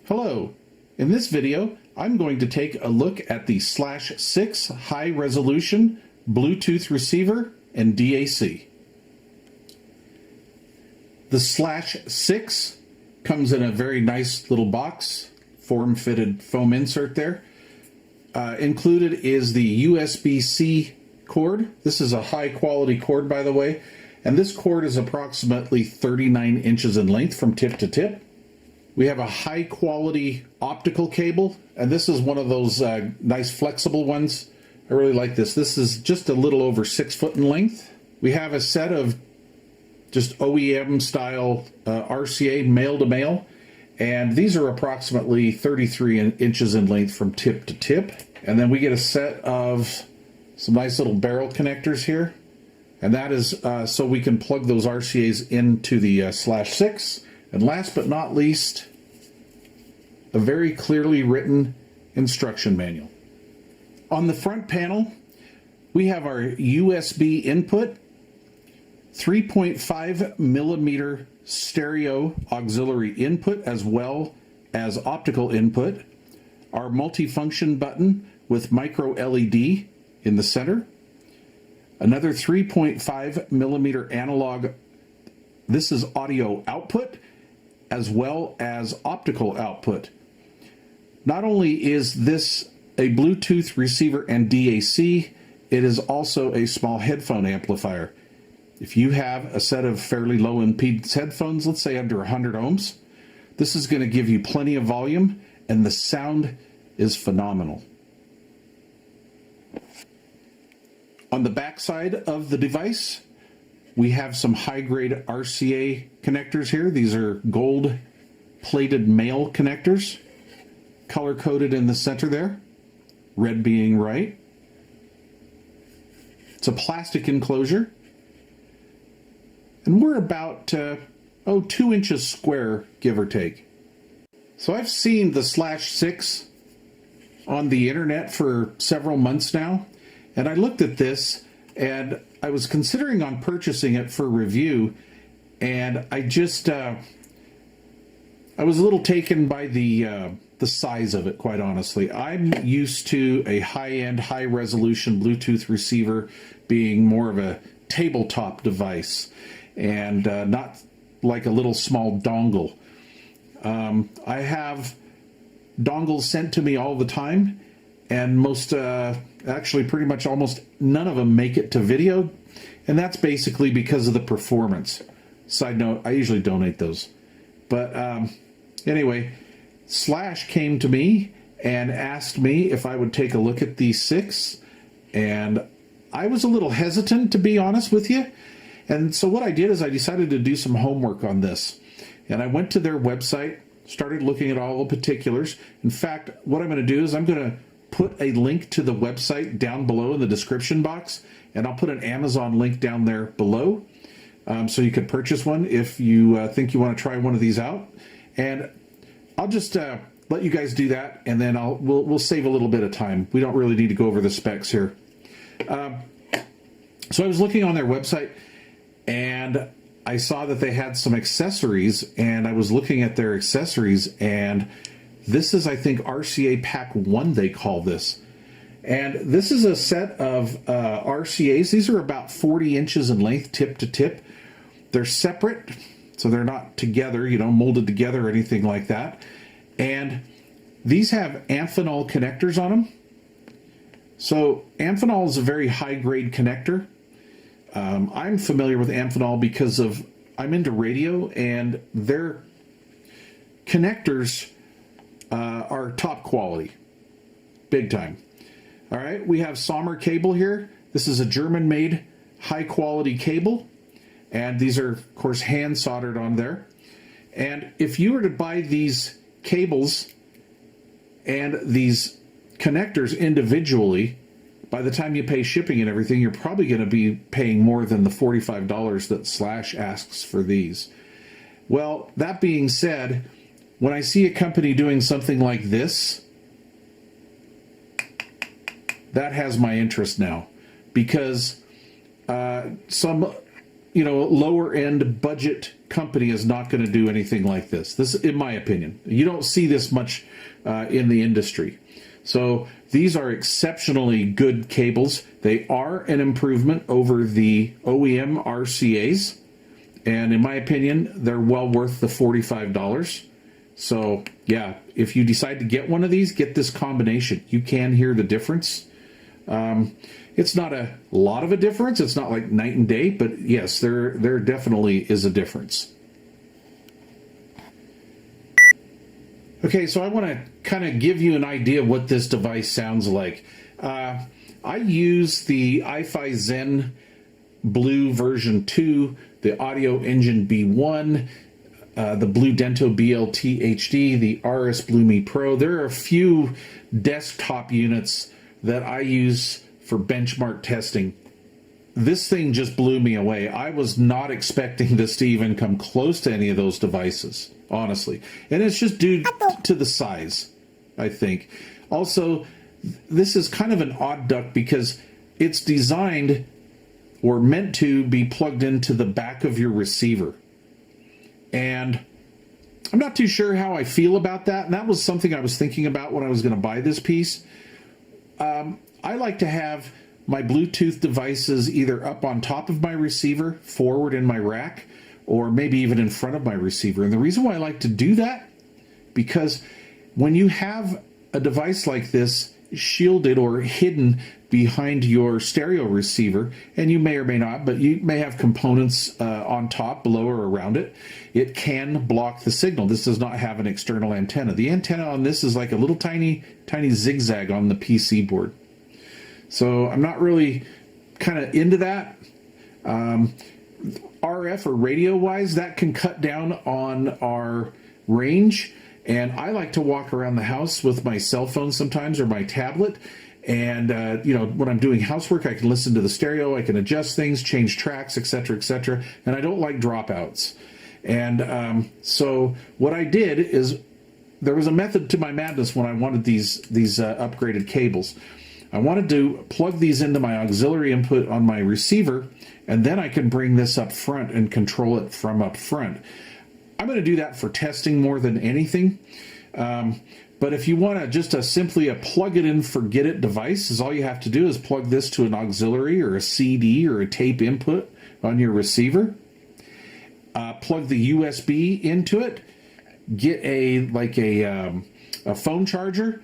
Hello. In this video, I'm going to take a look at the slash 6 high resolution Bluetooth receiver and DAC. The slash 6 comes in a very nice little box, form-fitted foam insert there. Included is the USB-C cord. This is a high quality cord, by the way, and this cord is approximately 39 inches in length from tip to tip. We have a high quality optical cable, and this is one of those nice flexible ones. I really like this. This is just a little over 6 foot in length. We have a set of just OEM style RCA male to male, and these are approximately 33 inches in length from tip to tip. And then we get a set of some nice little barrel connectors here, and that is so we can plug those RCAs into the slash 6. And last but not least, a very clearly written instruction manual. On the front panel, we have our USB input, 3.5 millimeter stereo auxiliary input, as well as optical input, our multifunction button with micro LED in the center, another 3.5 millimeter analog. This is audio output as well as optical output. Not only is this a Bluetooth receiver and DAC, it is also a small headphone amplifier. If you have a set of fairly low impedance headphones, let's say under 100 ohms, this is going to give you plenty of volume, and the sound is phenomenal. On the back side of the device, we have some high-grade RCA connectors here. These are gold-plated male connectors, color-coded in the center there, red being right. It's a plastic enclosure, and we're about 2 inches square, give or take. So I've seen the slash 6 on the internet for several months now, and I looked at this and I was considering on purchasing it for review, and I just I was a little taken by the size of it, quite honestly. I'm used to a high-end, high-resolution Bluetooth receiver being more of a tabletop device and not like a little small dongle. I have dongles sent to me all the time, and most actually pretty much almost none of them make it to video, and that's basically because of the performance. Side note, I usually donate those. But anyway, Slash came to me and asked me if I would take a look at these 6, and I was a little hesitant, to be honest with you. And so what I did is I decided to do some homework on this, and I went to their website, started looking at all the particulars. In fact, what I'm going to do is I'm going to put a link to the website down below in the description box, and I'll put an Amazon link down there below, so you could purchase one if you think you want to try one of these out. And I'll just let you guys do that, and then we'll save a little bit of time. We don't really need to go over the specs here. So I was looking on their website, and I saw that they had some accessories, and I was looking at their accessories, and this is, I think, RCA Pack 1, they call this. And this is a set of RCAs. These are about 40 inches in length, tip to tip. They're separate, so they're not together, molded together or anything like that. And these have Amphenol connectors on them. So Amphenol is a very high-grade connector. I'm familiar with Amphenol because I'm into radio, and their connectors are top quality, big time. All right, we have Sommer cable here. This is a German-made high-quality cable, and these are, of course, hand soldered on there. And if you were to buy these cables and these connectors individually, by the time you pay shipping and everything, you're probably going to be paying more than the $45 that Slash asks for these. Well, that being said, when I see a company doing something like this, that has my interest now, because some lower end budget company is not going to do anything like this. This, in my opinion, you don't see this much in the industry. So these are exceptionally good cables. They are an improvement over the OEM RCAs. And in my opinion, they're well worth the $45. So yeah, if you decide to get one of these, get this combination. You can hear the difference. It's not a lot of a difference. It's not like night and day, but yes, there definitely is a difference. Okay, so I want to kind of give you an idea of what this device sounds like. I use the iFi Zen Blue version 2, the Audio Engine B1, the Blue Dento BLT HD, the RS Blumi Pro. There are a few desktop units that I use for benchmark testing. This thing just blew me away. I was not expecting this to even come close to any of those devices, honestly. And it's just due to the size, I think. Also, this is kind of an odd duct because it's designed or meant to be plugged into the back of your receiver. And I'm not too sure how I feel about that. And that was something I was thinking about when I was going to buy this piece. I like to have my Bluetooth devices either up on top of my receiver, forward in my rack, or maybe even in front of my receiver. And the reason why I like to do that, because when you have a device like this shielded or hidden behind your stereo receiver, and you may or may not, but you may have components on top, below, or around it, it can block the signal. This does not have an external antenna. The antenna on this is like a little tiny zigzag on the PC board. So I'm not really kind of into that. RF or radio wise, that can cut down on our range. And I like to walk around the house with my cell phone sometimes or my tablet. And, when I'm doing housework, I can listen to the stereo, I can adjust things, change tracks, etc., etc. And I don't like dropouts. And so what I did is there was a method to my madness when I wanted these upgraded cables. I wanted to plug these into my auxiliary input on my receiver, and then I can bring this up front and control it from up front. I'm going to do that for testing more than anything. But if you want to just simply a plug it in, forget it device, is all you have to do is plug this to an auxiliary or a CD or a tape input on your receiver. Plug the USB into it. Get a phone charger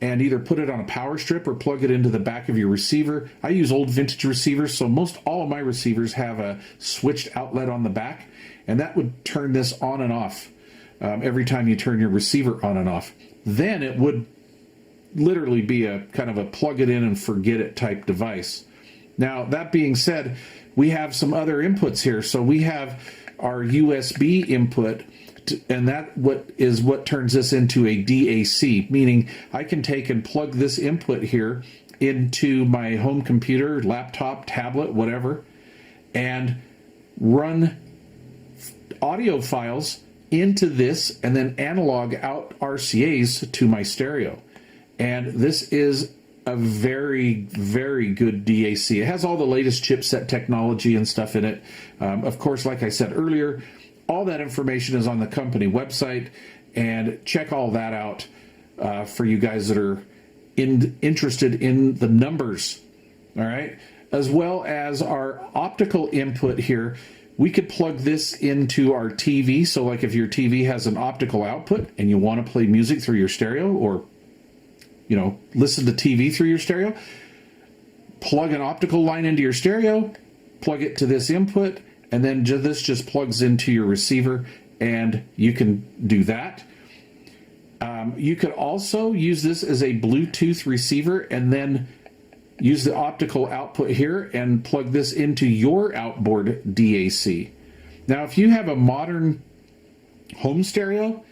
and either put it on a power strip or plug it into the back of your receiver. I use old vintage receivers, so most all of my receivers have a switched outlet on the back, and that would turn this on and off every time you turn your receiver on and off. Then it would literally be a kind of a plug it in and forget it type device. Now, that being said, we have some other inputs here. So we have our USB input, and that what turns this into a DAC, meaning I can take and plug this input here into my home computer, laptop, tablet, whatever, and run audio files into this and then analog out RCAs to my stereo. And this is a very, very good DAC. It has all the latest chipset technology and stuff in it. Of course, like I said earlier, all that information is on the company website, and check all that out for you guys that are interested in the numbers. All right, as well as our optical input here. We could plug this into our TV. So like if your TV has an optical output and you want to play music through your stereo, or listen to TV through your stereo, plug an optical line into your stereo, plug it to this input, and then this just plugs into your receiver, and you can do that. You could also use this as a Bluetooth receiver and then use the optical output here and plug this into your outboard DAC. Now, if you have a modern home stereo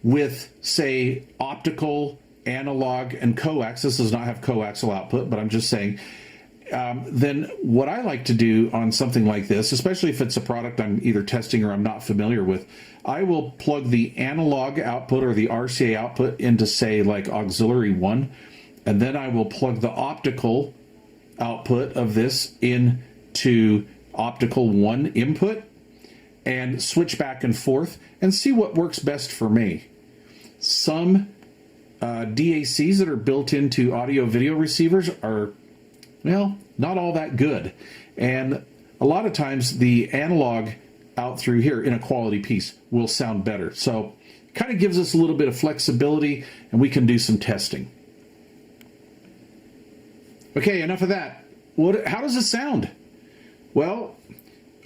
with, say, optical, analog, and coax, this does not have coaxial output, but I'm just saying, then what I like to do on something like this, especially if it's a product I'm either testing or I'm not familiar with, I will plug the analog output or the RCA output into, say, like auxiliary 1, and then I will plug the optical output of this into optical 1 input, and switch back and forth and see what works best for me. Some DACs that are built into audio video receivers are, well, not all that good. And a lot of times the analog out through here in a quality piece will sound better. So it kind of gives us a little bit of flexibility, and we can do some testing. Okay, enough of that. How does it sound? Well,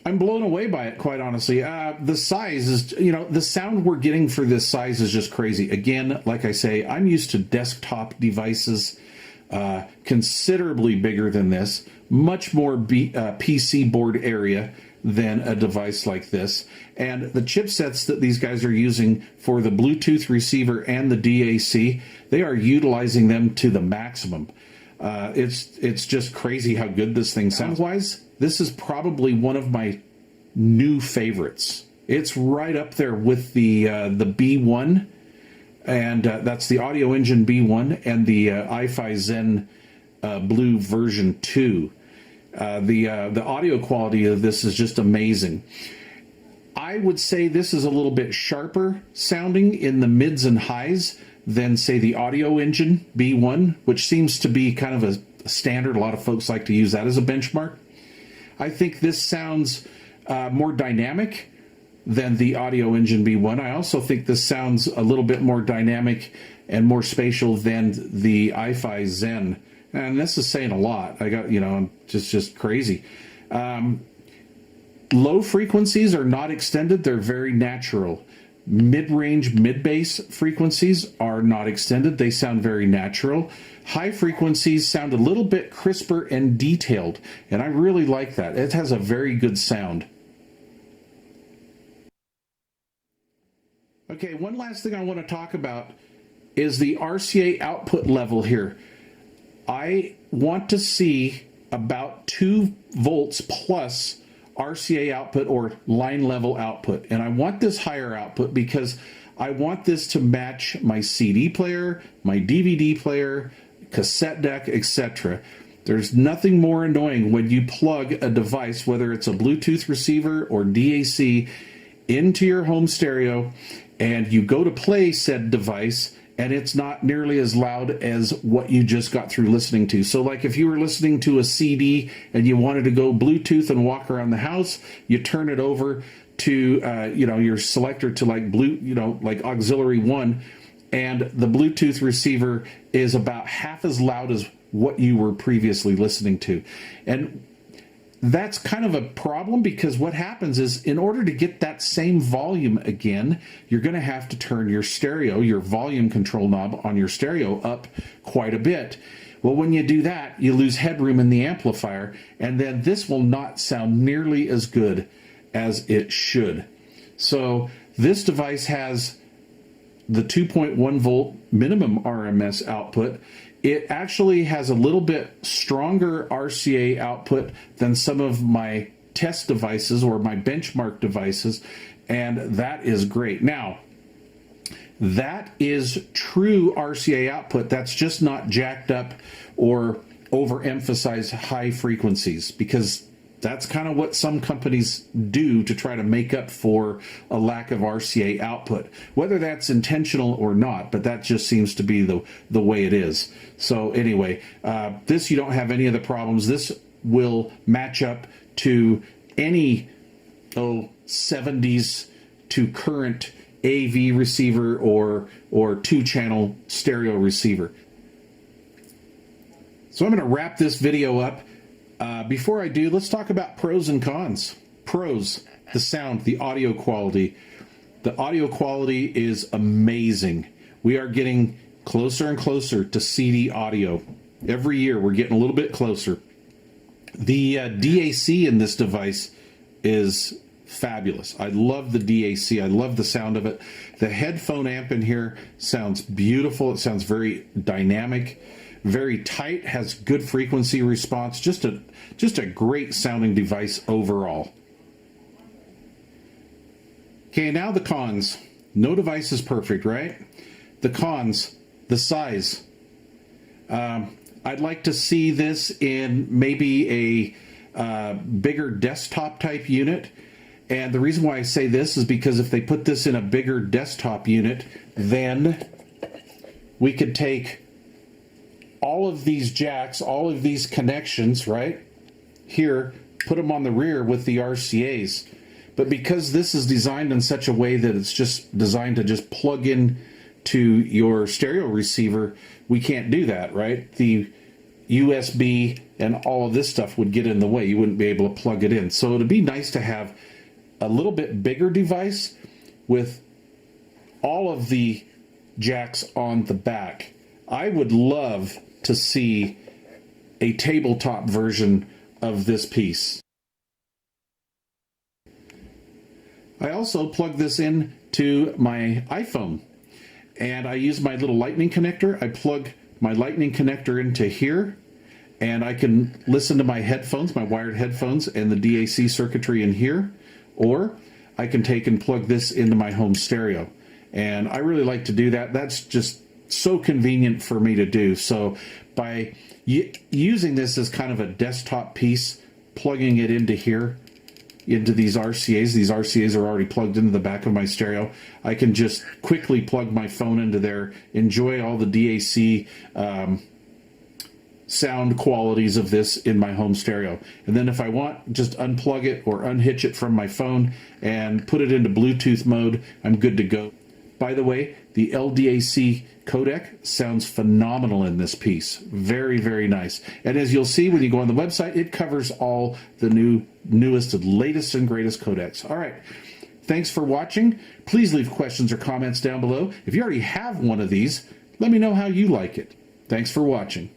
I'm blown away by it, quite honestly. The size is, the sound we're getting for this size is just crazy. Again, like I say, I'm used to desktop devices considerably bigger than this, much more PC board area than a device like this. And the chipsets that these guys are using for the Bluetooth receiver and the DAC, they are utilizing them to the maximum. It's just crazy how good this thing sounds. Wise, this is probably one of my new favorites. It's right up there with the B1, and that's the Audio Engine B1 and the iFi Zen Blue version 2. The audio quality of this is just amazing. I would say this is a little bit sharper sounding in the mids and highs than, say, the Audio Engine B1, which seems to be kind of a standard. A lot of folks like to use that as a benchmark. I think this sounds more dynamic than the Audio Engine B1. I also think this sounds a little bit more dynamic and more spatial than the iFi Zen. And this is saying a lot. I got, just crazy. Low frequencies are not extended. They're very natural. Mid-range, mid-bass frequencies are not extended. They sound very natural. High frequencies sound a little bit crisper and detailed, and I really like that. It has a very good sound. Okay, one last thing I want to talk about is the RCA output level here. I want to see about 2 volts plus RCA output or line level output. And I want this higher output because I want this to match my CD player, my DVD player, cassette deck, etc. There's nothing more annoying when you plug a device, whether it's a Bluetooth receiver or DAC, into your home stereo, and you go to play said device, and it's not nearly as loud as what you just got through listening to. So like if you were listening to a CD and you wanted to go Bluetooth and walk around the house, you turn it over to, your selector to like auxiliary 1, and the Bluetooth receiver is about half as loud as what you were previously listening to. And that's kind of a problem, because what happens is, in order to get that same volume again, you're going to have to turn your stereo, your volume control knob on your stereo, up quite a bit. Well, when you do that, you lose headroom in the amplifier, and then this will not sound nearly as good as it should. So this device has the 2.1 volt minimum RMS output. It actually has a little bit stronger RCA output than some of my test devices or my benchmark devices, and that is great. Now, that is true RCA output. That's just not jacked up or overemphasized high frequencies, because that's kind of what some companies do to try to make up for a lack of RCA output, whether that's intentional or not, but that just seems to be the way it is. So anyway, this, you don't have any of the problems. This will match up to any 70s to current AV receiver or 2-channel stereo receiver. So I'm going to wrap this video up. Before I do, let's talk about pros and cons. Pros, the sound, the audio quality. The audio quality is amazing. We are getting closer and closer to CD audio. Every year we're getting a little bit closer. The DAC in this device is fabulous. I love the DAC. I love the sound of it. The headphone amp in here sounds beautiful. It sounds very dynamic, very tight, has good frequency response. Just a great sounding device overall. Okay, now the cons. No device is perfect, right? The cons, the size. I'd like to see this in maybe a bigger desktop type unit. And the reason why I say this is because if they put this in a bigger desktop unit, then we could take all of these jacks, all of these connections, right here, put them on the rear with the RCAs. But because this is designed in such a way that it's just designed to just plug in to your stereo receiver, we can't do that, right? The USB and all of this stuff would get in the way. You wouldn't be able to plug it in. So it'd be nice to have a little bit bigger device with all of the jacks on the back. I would love to see a tabletop version of this piece. I also plug this in to my iPhone, and I use my little lightning connector. I plug my lightning connector into here, and I can listen to my headphones, my wired headphones, and the DAC circuitry in here, or I can take and plug this into my home stereo. And I really like to do that. That's just so convenient for me to do. So by using this as kind of a desktop piece, plugging it into here, into these RCAs are already plugged into the back of my stereo. I can just quickly plug my phone into there, enjoy all the DAC sound qualities of this in my home stereo. And then if I want, just unplug it or unhitch it from my phone and put it into Bluetooth mode, I'm good to go. By the way, the LDAC codec sounds phenomenal in this piece. Very, very nice. And as you'll see when you go on the website, it covers all the newest and latest and greatest codecs. All right. Thanks for watching. Please leave questions or comments down below. If you already have one of these, let me know how you like it. Thanks for watching.